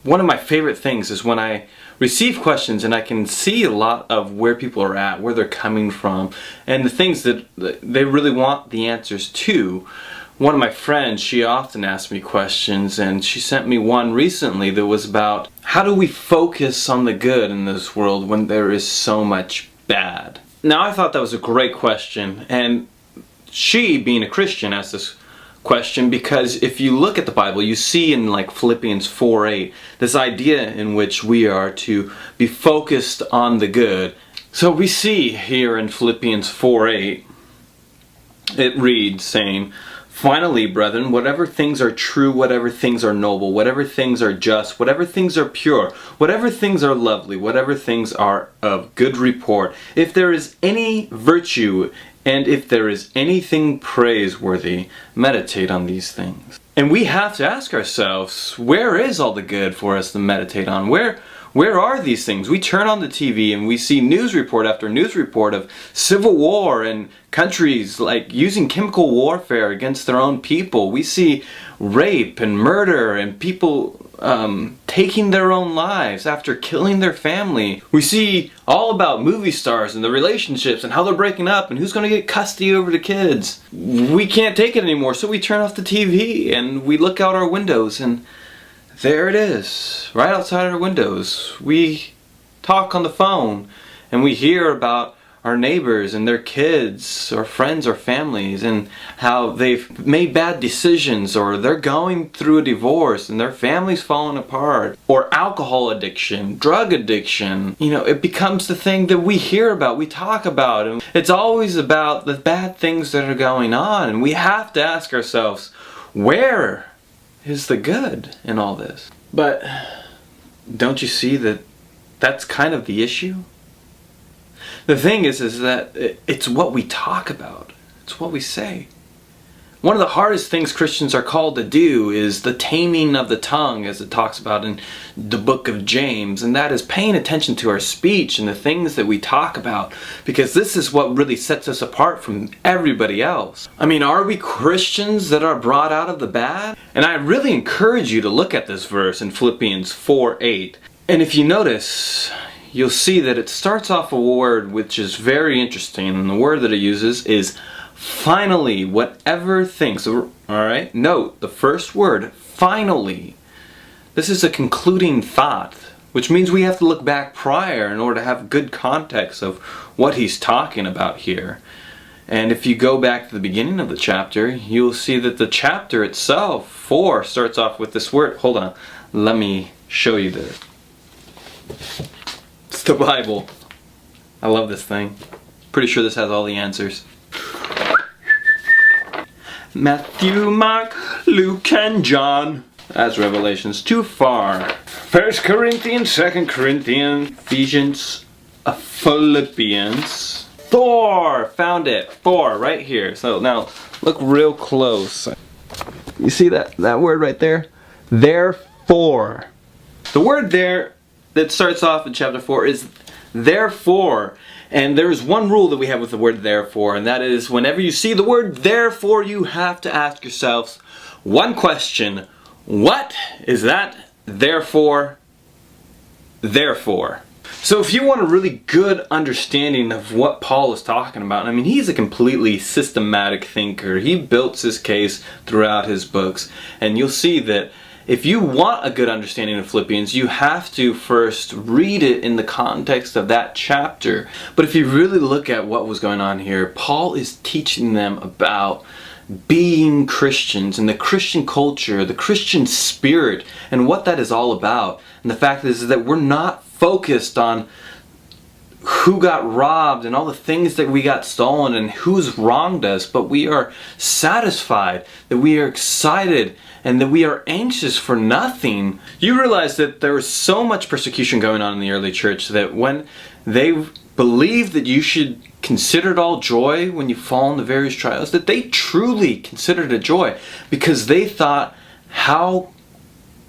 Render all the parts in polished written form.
One of my favorite things is when I receive questions and I can see a lot of where people are at, where they're coming from, and the things that they really want the answers to. One of my friends, she often asks me questions, and she sent me one recently that was about how do we focus on the good in this world when there is so much bad? Now, I thought that was a great question, and she, being a Christian, asked this question because if you look at the Bible, you see in like Philippians 4:8 this idea in which we are to be focused on the good. So we see here in Philippians 4:8, it reads saying, "Finally, brethren, whatever things are true, whatever things are noble, whatever things are just, whatever things are pure, whatever things are lovely, whatever things are of good report, if there is any virtue, and if there is anything praiseworthy, meditate on these things." And we have to ask ourselves, where is all the good for us to meditate on? Where are these things? We turn on the TV and we see news report after news report of civil war and countries like using chemical warfare against their own people. We see rape and murder and people taking their own lives after killing their family. We see all about movie stars and the relationships and how they're breaking up and who's going to get custody over the kids. We can't take it anymore, so we turn off the TV and we look out our windows, and there it is, right outside our windows. We talk on the phone and we hear about our neighbors and their kids or friends or families and how they've made bad decisions, or they're going through a divorce and their family's falling apart, or alcohol addiction, drug addiction. You know, it becomes the thing that we hear about, we talk about, and it's always about the bad things that are going on, and we have to ask ourselves, where is the good in all this? But don't you see that that's kind of the issue? The thing is that it's what we talk about. It's what we say. One of the hardest things Christians are called to do is the taming of the tongue, as it talks about in the book of James, and that is paying attention to our speech and the things that we talk about, because this is what really sets us apart from everybody else. I mean, are we Christians that are brought out of the bad? And I really encourage you to look at this verse in Philippians 4:8. And if you notice, you'll see that it starts off a word which is very interesting, and the word that it uses is finally, whatever things. Alright, note the first word, finally. This is a concluding thought, which means we have to look back prior in order to have good context of what he's talking about here. And if you go back to the beginning of the chapter, you'll see that the chapter itself, 4, starts off with this word. Hold on, let me show you this. It's the Bible. I love this thing. Pretty sure this has all the answers. Matthew, Mark, Luke, and John. That's Revelations. Too far. 1 Corinthians, 2 Corinthians, Ephesians, Philippians. Thor! Found it. 4, right here. So now, look real close. You see that word right there? Therefore. The word there that starts off in chapter 4 is therefore. And there's one rule that we have with the word therefore, and that is whenever you see the word therefore, you have to ask yourselves one question. What is that therefore? Therefore. So if you want a really good understanding of what Paul is talking about, I mean, he's a completely systematic thinker. He built his case throughout his books, and you'll see that if you want a good understanding of Philippians, you have to first read it in the context of that chapter. But if you really look at what was going on here, Paul is teaching them about being Christians and the Christian culture, the Christian spirit, and what that is all about. And the fact is that we're not focused on who got robbed and all the things that we got stolen and who's wronged us, but we are satisfied, that we are excited, and that we are anxious for nothing. You realize that there was so much persecution going on in the early church that when they believed that you should consider it all joy when you fall into various trials, that they truly considered it joy, because they thought how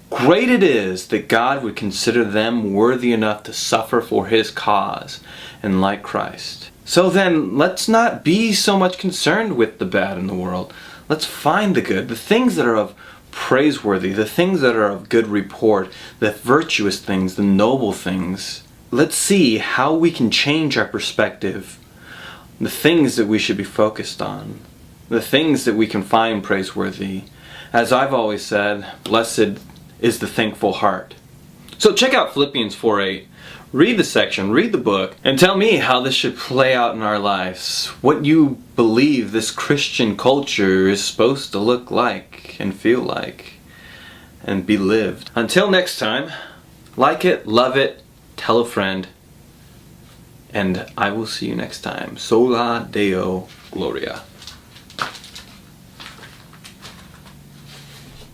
great it is that God would consider them worthy enough to suffer for His cause and like Christ. So then, let's not be so much concerned with the bad in the world. Let's find the good, the things that are of praiseworthy, the things that are of good report, the virtuous things, the noble things. Let's see how we can change our perspective, the things that we should be focused on, the things that we can find praiseworthy. As I've always said, blessed is the thankful heart. So check out Philippians 4:8. Read the section, read the book, and tell me how this should play out in our lives. What you believe this Christian culture is supposed to look like and feel like and be lived. Until next time, like it, love it, tell a friend, and I will see you next time. Sola Deo Gloria.